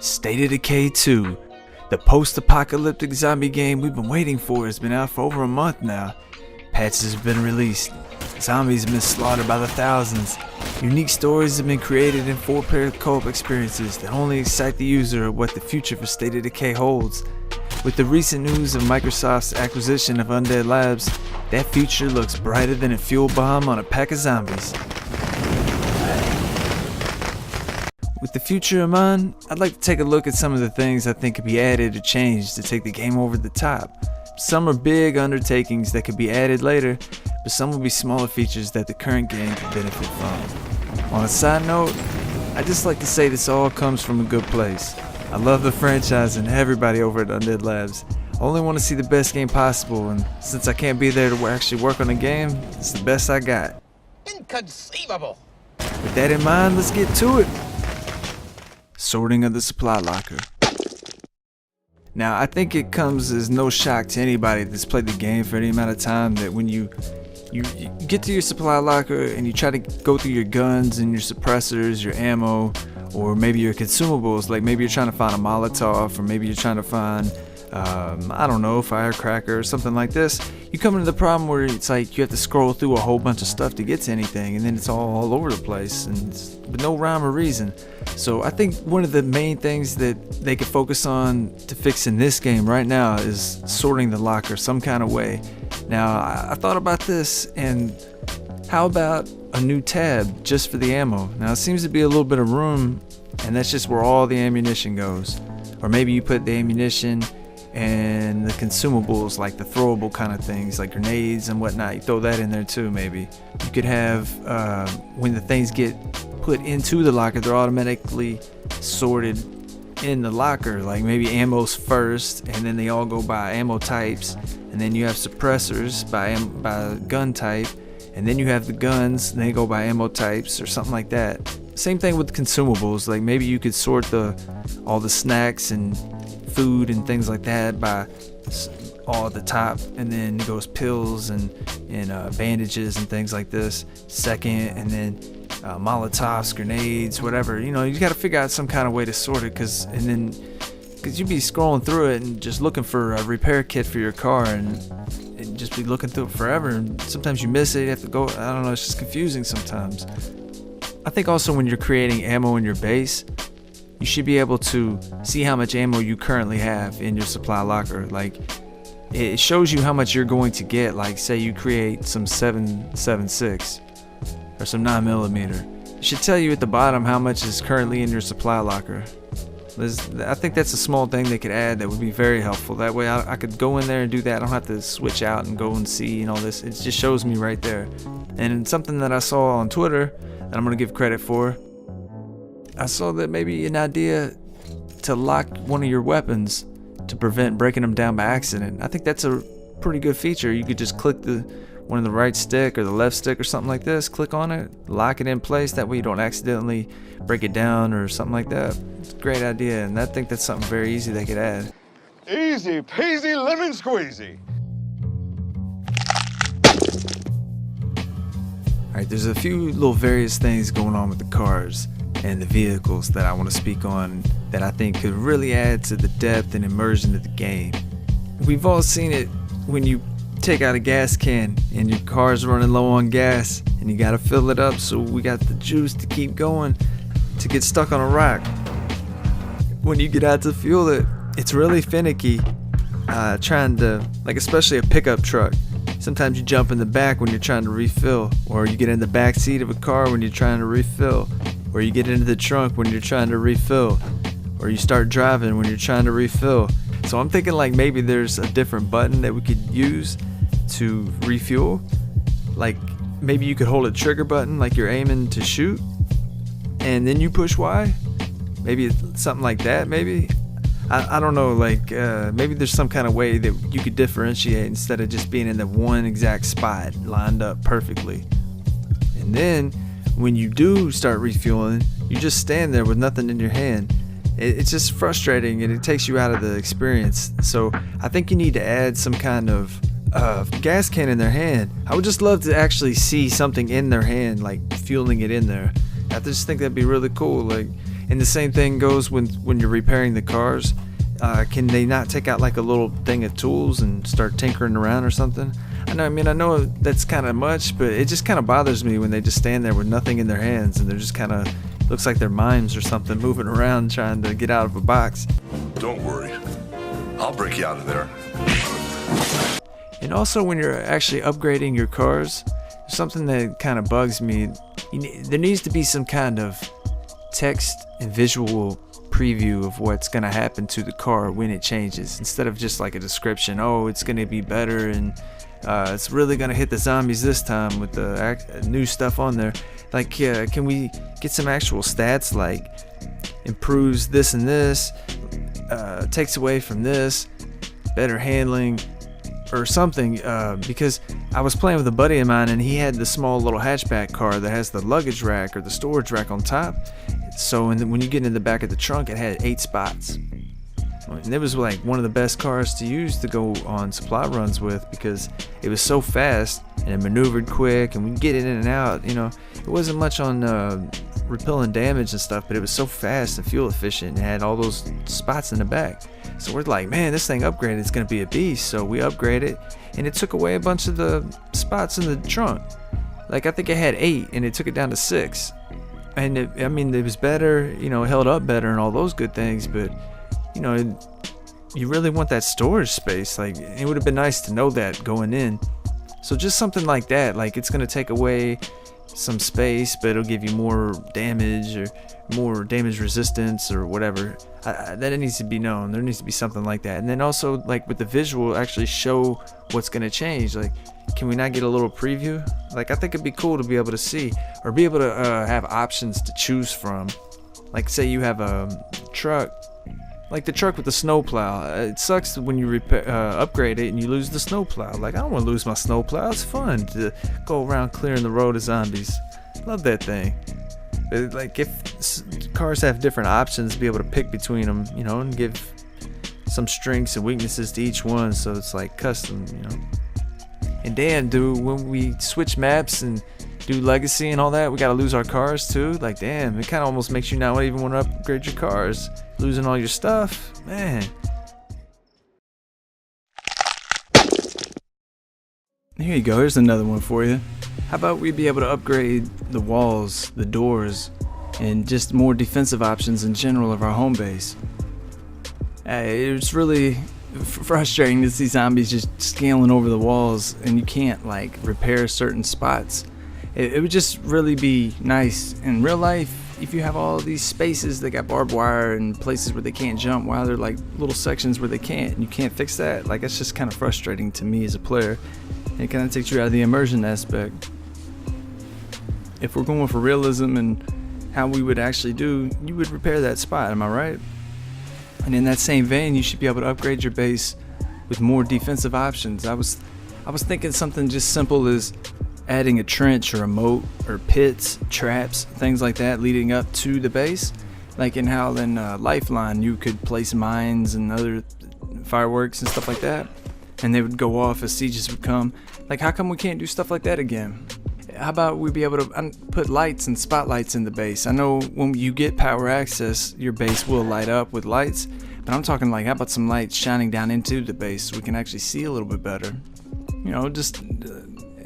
State of Decay 2, the post-apocalyptic zombie game we've been waiting for, has been out for over a month now. Patches have been released, zombies have been slaughtered by the thousands, unique stories have been created, and 4-player co-op experiences that only excite the user of what the future for State of Decay holds. With the recent news of Microsoft's acquisition of Undead Labs, that future looks brighter than a fuel bomb on a pack of zombies. With the future in mind, I'd like to take a look at some of the things I think could be added or changed to take the game over the top. Some are big undertakings that could be added later, but some will be smaller features that the current game could benefit from. On a side note, I'd just like to say this all comes from a good place. I love the franchise and everybody over at Undead Labs. I only want to see the best game possible, and since I can't be there to actually work on the game, it's the best I got. Inconceivable! With that in mind, let's get to it. Sorting of the supply locker. Now, I think it comes as no shock to anybody that's played the game for any amount of time that when you get to your supply locker and you try to go through your guns and your suppressors, your ammo, or maybe your consumables, like maybe you're trying to find a Molotov, or maybe you're trying to find I don't know, firecracker or something like this, you come into the problem where it's like you have to scroll through a whole bunch of stuff to get to anything, and then it's all over the place and with no rhyme or reason. So I think one of the main things that they could focus on to fix in this game right now is sorting the locker some kind of way. Now I thought about this, and how about a new tab just for the ammo? Now it seems to be a little bit of room, and that's just where all the ammunition goes. Or maybe you put the ammunition and the consumables, like the throwable kind of things like grenades and whatnot, you throw that in there too. Maybe you could have when the things get put into the locker, they're automatically sorted in the locker, like maybe ammo's first and then they all go by ammo types, and then you have suppressors by gun type, and then you have the guns and they go by ammo types or something like that. Same thing with consumables, like maybe you could sort all the snacks and food and things like that by all at the top, and then it goes pills and bandages and things like this second, and then Molotovs, grenades, whatever. You know, you got to figure out some kind of way to sort it, because you'd be scrolling through it and just looking for a repair kit for your car, and just be looking through it forever, and sometimes you miss it, you have to go, I don't know, it's just confusing sometimes. I think also when you're creating ammo in your base, you should be able to see how much ammo you currently have in your supply locker. Like, it shows you how much you're going to get. Like, say you create some 7.56 or some 9mm. It should tell you at the bottom how much is currently in your supply locker. I think that's a small thing they could add that would be very helpful. That way I could go in there and do that. I don't have to switch out and go and see and all this. It just shows me right there. And something that I saw on Twitter that I'm going to give credit for, I saw that maybe an idea to lock one of your weapons to prevent breaking them down by accident. I think that's a pretty good feature. You could just click one of the right stick or the left stick or something like this, click on it, lock it in place, that way you don't accidentally break it down or something like that. It's a great idea, and I think that's something very easy they could add. Easy peasy lemon squeezy. Alright, there's a few little various things going on with the cars and the vehicles that I want to speak on that I think could really add to the depth and immersion of the game. We've all seen it when you take out a gas can and your car's running low on gas and you gotta fill it up, so we got the juice to keep going to get stuck on a rock. When you get out to fuel it, it's really finicky trying to, like, especially a pickup truck. Sometimes you jump in the back when you're trying to refill, or you get in the back seat of a car when you're trying to refill, or you get into the trunk when you're trying to refill, or you start driving when you're trying to refill. So I'm thinking like maybe there's a different button that we could use to refuel. Like maybe you could hold a trigger button like you're aiming to shoot, and then you push Y. Maybe it's something like that. Maybe I don't know, like maybe there's some kind of way that you could differentiate instead of just being in the one exact spot lined up perfectly. And then when you do start refueling, you just stand there with nothing in your hand. It's just frustrating, and it takes you out of the experience. So I think you need to add some kind of gas can in their hand. I would just love to actually see something in their hand, like fueling it in there. I just think that'd be really cool. Like, And the same thing goes when you're repairing the cars. Can they not take out like a little thing of tools and start tinkering around or something? I know that's kind of much, but it just kind of bothers me when they just stand there with nothing in their hands and they're just kind of, looks like they're mimes or something, moving around trying to get out of a box. Don't worry, I'll break you out of there. And also when you're actually upgrading your cars, something that kind of bugs me, there needs to be some kind of text and visual preview of what's going to happen to the car when it changes, instead of just like a description. Oh, it's going to be better and it's really going to hit the zombies this time with the new stuff on there. Like, can we get some actual stats, like improves this and this, takes away from this, better handling or something, because I was playing with a buddy of mine and he had the small little hatchback car that has the luggage rack or the storage rack on top. So when you get in the back of the trunk, it had 8 spots. And it was like one of the best cars to use to go on supply runs with, because it was so fast and it maneuvered quick and we could get it in and out. It wasn't much on repelling damage and stuff, but it was so fast and fuel efficient and had all those spots in the back. So we're like, man, this thing upgraded, it's going to be a beast. So we upgraded and it took away a bunch of the spots in the trunk. Like, I think it had 8 and it took it down to 6. And it was better, it held up better and all those good things, but you really want that storage space. Like, it would have been nice to know that going in. So just something like that, like it's going to take away some space, but it'll give you more damage or more damage resistance or whatever. That needs to be known. There needs to be something like that. And then also, like with the visual, actually show what's going to change. Like, can we not get a little preview? Like, I think it'd be cool to be able to see, or be able to have options to choose from. Like, say you have a truck, like the truck with the snowplow. It sucks when you upgrade it and you lose the snowplow. Like, I don't want to lose my snowplow. It's fun to go around clearing the road of zombies. Love that thing. Like, if cars have different options, be able to pick between them, and give some strengths and weaknesses to each one, so it's like custom, And damn, dude, when we switch maps and do legacy and all that, we gotta lose our cars too. Like, damn, it kind of almost makes you not even want to upgrade your cars, losing all your stuff, man. Here you go, here's another one for you. How about we be able to upgrade the walls, the doors, and just more defensive options in general of our home base? It's really frustrating to see zombies just scaling over the walls and you can't like repair certain spots. It would just really be nice in real life if you have all these spaces that got barbed wire and places where they can't jump, while they're like little sections where they can't, and you can't fix that. Like, it's just kind of frustrating to me as a player. It kind of takes you out of the immersion aspect. If we're going for realism and how we would actually do, you would repair that spot, am I right? And in that same vein, you should be able to upgrade your base with more defensive options. I was thinking something just simple as adding a trench or a moat or pits, traps, things like that leading up to the base. Like in how in Lifeline you could place mines and other fireworks and stuff like that, and they would go off as sieges would come. Like, how come we can't do stuff like that again? How about we be able to put lights and spotlights in the base? I know when you get power access, your base will light up with lights, but I'm talking like, how about some lights shining down into the base so we can actually see a little bit better? Just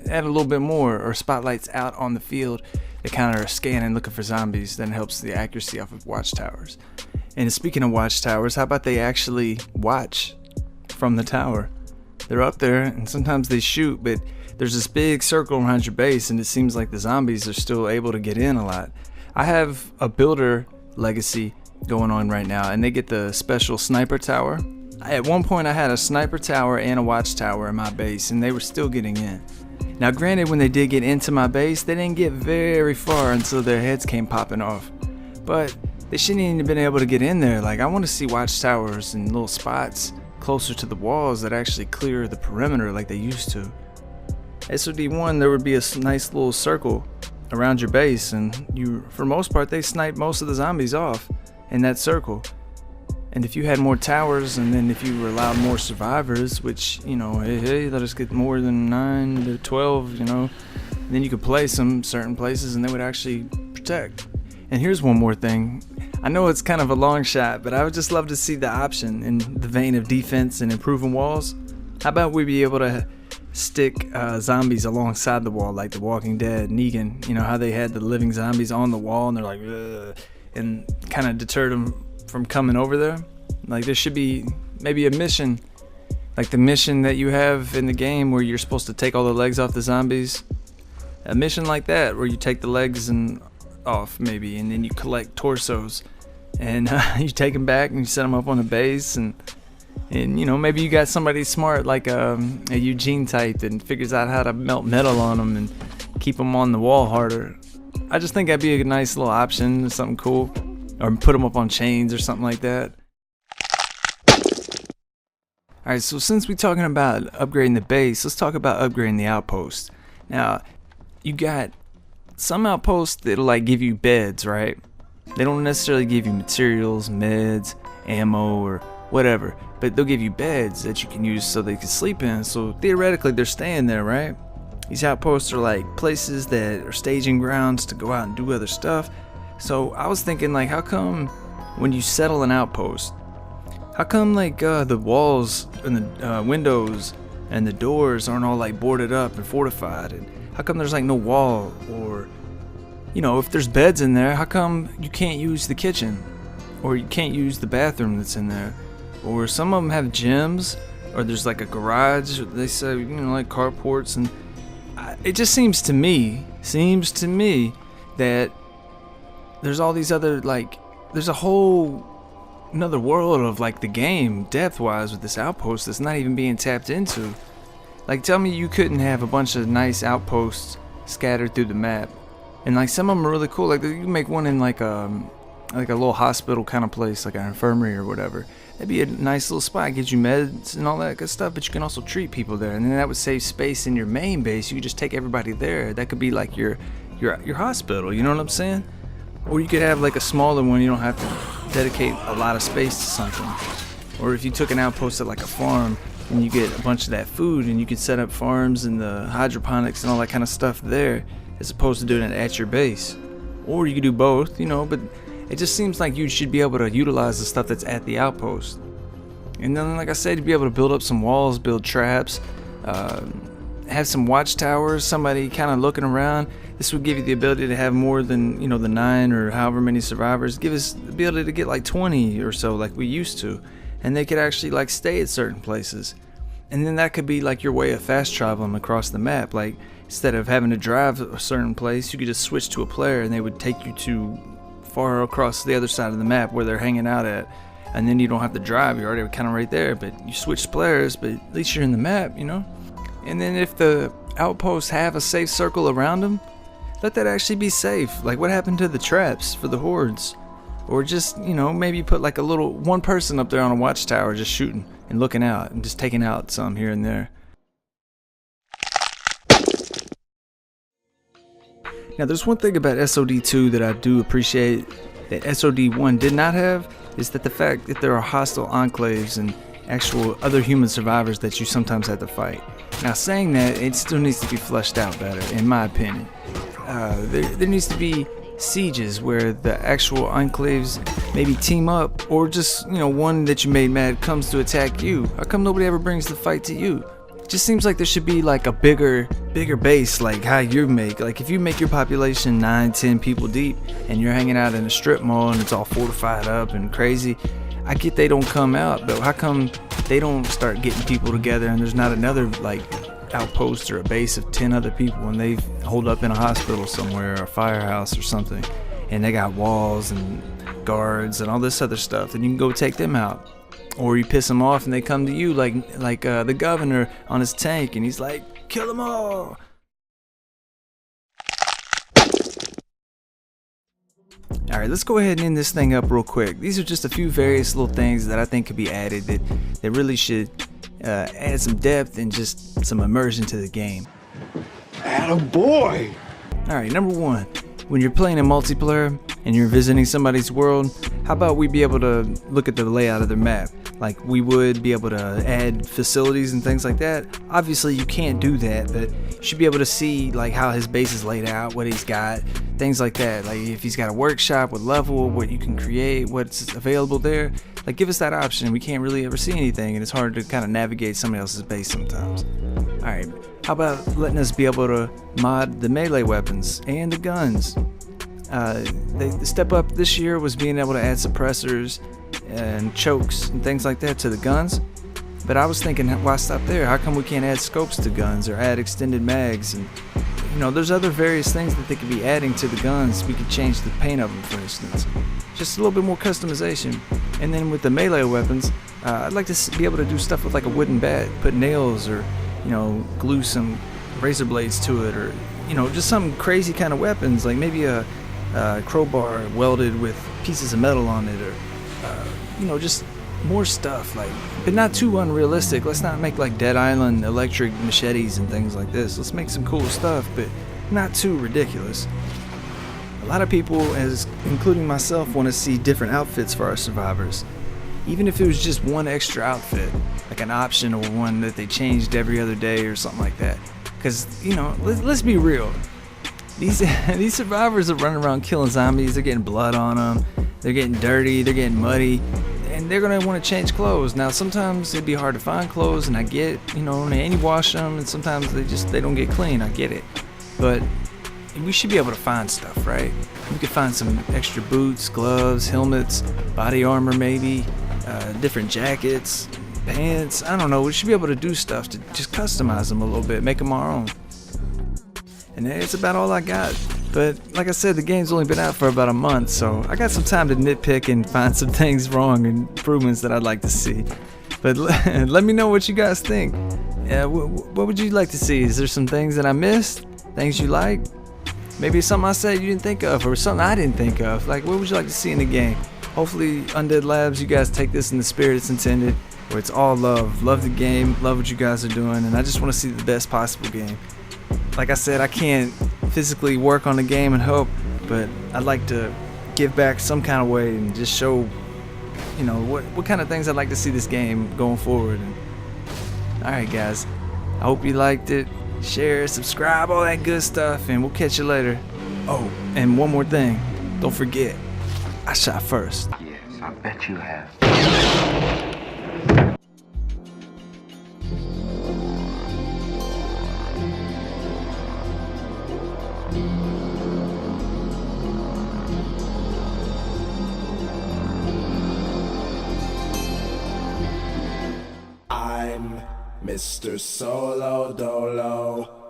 add a little bit more, or spotlights out on the field that kind of are scanning, looking for zombies. Then helps the accuracy off of watchtowers. And speaking of watchtowers, how about they actually watch from the tower? They're up there and sometimes they shoot, but there's this big circle around your base and it seems like the zombies are still able to get in a lot. I have a builder legacy going on right now and they get the special sniper tower. At one point I had a sniper tower and a watchtower in my base and they were still getting in. Now granted, when they did get into my base, they didn't get very far until their heads came popping off. But they shouldn't even have been able to get in there. Like, I want to see watchtowers and little spots closer to the walls that actually clear the perimeter like they used to. SOD1, there would be a nice little circle around your base, and for most part, they snipe most of the zombies off in that circle. And if you had more towers, and then if you were allowed more survivors, which, hey, let us get more than 9 to 12, then you could place them certain places and they would actually protect. And here's one more thing. I know it's kind of a long shot, but I would just love to see the option in the vein of defense and improving walls. How about we be able to stick zombies alongside the wall, like The Walking Dead, Negan, you know how they had the living zombies on the wall and they're like, ugh, and kind of deterred them from coming over there. Like there should be maybe a mission, like the mission that you have in the game where you're supposed to take all the legs off the zombies. A mission like that where you take the legs and off maybe, and then you collect torsos and you take them back and you set them up on the base, and you know, maybe you got somebody smart like a Eugene type that figures out how to melt metal on them and keep them on the wall harder. I just think that'd be a nice little option, something cool, or put them up on chains or something like that. Alright, so since we're talking about upgrading the base, let's talk about upgrading the outpost. Now, you got some outposts that'll like give you beds, right? They don't necessarily give you materials, meds, ammo, or whatever, but they'll give you beds that you can use so they can sleep in. So theoretically they're staying there, right? These outposts are like places that are staging grounds to go out and do other stuff. So I was thinking, like, how come when you settle an outpost, how come like the walls and the windows and the doors aren't all like boarded up and fortified? And how come there's like no wall? Or, you know, if there's beds in there, how come you can't use the kitchen? Or you can't use the bathroom that's in there? Or some of them have gyms, or there's like a garage, they say, you know, like carports. And it just seems to me that there's all these other, like, there's a whole another world of like the game depth wise with this outpost that's not even being tapped into. Like, tell me you couldn't have a bunch of nice outposts scattered through the map, and like some of them are really cool. Like you can make one in like a little hospital kind of place, like an infirmary or whatever. That'd be a nice little spot, gives you meds and all that good stuff, but you can also treat people there, and then that would save space in your main base. You could just take everybody there. That could be like your hospital, you know what I'm saying? Or you could have like a smaller one, you don't have to dedicate a lot of space to something. Or if you took an outpost at like a farm and you get a bunch of that food, and you could set up farms and the hydroponics and all that kind of stuff there, as opposed to doing it at your base. Or you could do both, you know, but it just seems like you should be able to utilize the stuff that's at the outpost. And then, like I said, you'd be able to build up some walls, build traps, have some watchtowers, somebody kind of looking around. This would give you the ability to have more than, you know, the 9 or however many survivors. Give us the ability to get like 20 or so like we used to. And they could actually like stay at certain places. And then that could be like your way of fast traveling across the map. Like, instead of having to drive a certain place, you could just switch to a player and they would take you to far across the other side of the map where they're hanging out at, and then you don't have to drive, you're already kind of right there, but you switch players, but at least you're in the map, you know. And then if the outposts have a safe circle around them, let that actually be safe. Like, what happened to the traps for the hordes? Or just, you know, maybe put like a little one person up there on a watchtower just shooting and looking out and just taking out some here and there. Now, there's one thing about SOD2 that I do appreciate that SOD1 did not have, is that the fact that there are hostile enclaves and actual other human survivors that you sometimes have to fight. Now, saying that, it still needs to be fleshed out better, in my opinion. There needs to be sieges where the actual enclaves maybe team up, or just, you know, one that you made mad comes to attack you. How come nobody ever brings the fight to you? It just seems like there should be like a bigger base, like how you make. Like if you make your population 9-10 people deep and you're hanging out in a strip mall and it's all fortified up and crazy, I get they don't come out, but how come they don't start getting people together and there's not another like outpost or a base of 10 other people and they hold up in a hospital somewhere or a firehouse or something, and they got walls and guards and all this other stuff, and you can go take them out. Or you piss them off and they come to you like the governor on his tank, and he's like, kill them all. Alright, let's go ahead and end this thing up real quick. These are just a few various little things that I think could be added that really should add some depth and just some immersion to the game. Attaboy! Alright, number 1. when you're playing in multiplayer and you're visiting somebody's world, how about we be able to look at the layout of their map? Like we would be able to add facilities and things like that. Obviously you can't do that, but you should be able to see like how his base is laid out, what he's got, things like that. Like if he's got a workshop with level, what you can create, what's available there. Like give us that option. We can't really ever see anything and it's hard to kind of navigate somebody else's base sometimes. Alright, how about letting us be able to mod the melee weapons and the guns? The step up this year was being able to add suppressors and chokes and things like that to the guns. But I was thinking, why stop there? How come we can't add scopes to guns or add extended mags? And you know, there's other various things that they could be adding to the guns. We could change the paint of them, for instance. Just a little bit more customization. And then with the melee weapons, I'd like to be able to do stuff with like a wooden bat, put nails or, you know, glue some razor blades to it, or, you know, just some crazy kind of weapons, like maybe a crowbar welded with pieces of metal on it, or you know, just more stuff, like, but not too unrealistic. Let's not make like Dead Island electric machetes and things like this. Let's make some cool stuff, but not too ridiculous. A lot of people, as including myself, want to see different outfits for our survivors, even if it was just one extra outfit, like an optional one that they changed every other day or something like that. Because, you know, let's be real, these survivors are running around killing zombies. They're getting blood on them, they're getting dirty, they're getting muddy, and they're gonna want to change clothes. Now sometimes it'd be hard to find clothes, and I get, you know, and you wash them, and sometimes they don't get clean. I get it, but we should be able to find stuff, right? We could find some extra boots, gloves, helmets, body armor, maybe different jackets, pants. I don't know. We should be able to do stuff to just customize them a little bit, make them our own. And it's about all I got. But like I said, the game's only been out for about a month, so I got some time to nitpick and find some things wrong and improvements that I'd like to see. But let me know what you guys think. What would you like to see? Is there some things that I missed? Things you like? Maybe it's something I said you didn't think of, or something I didn't think of. Like, what would you like to see in the game? Hopefully, Undead Labs, you guys take this in the spirit it's intended, where it's all love. Love the game, love what you guys are doing, and I just want to see the best possible game. Like I said, I can't physically work on the game and help, but I'd like to give back some kind of way and just show, you know, what kind of things I'd like to see this game going forward. Alright guys, I hope you liked it. Share, subscribe, all that good stuff, and we'll catch you later. Oh, and one more thing, don't forget, I shot first. Yes, I bet you have. I'm Mr. Solo Dolo.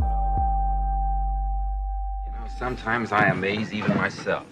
You know, sometimes I amaze even myself.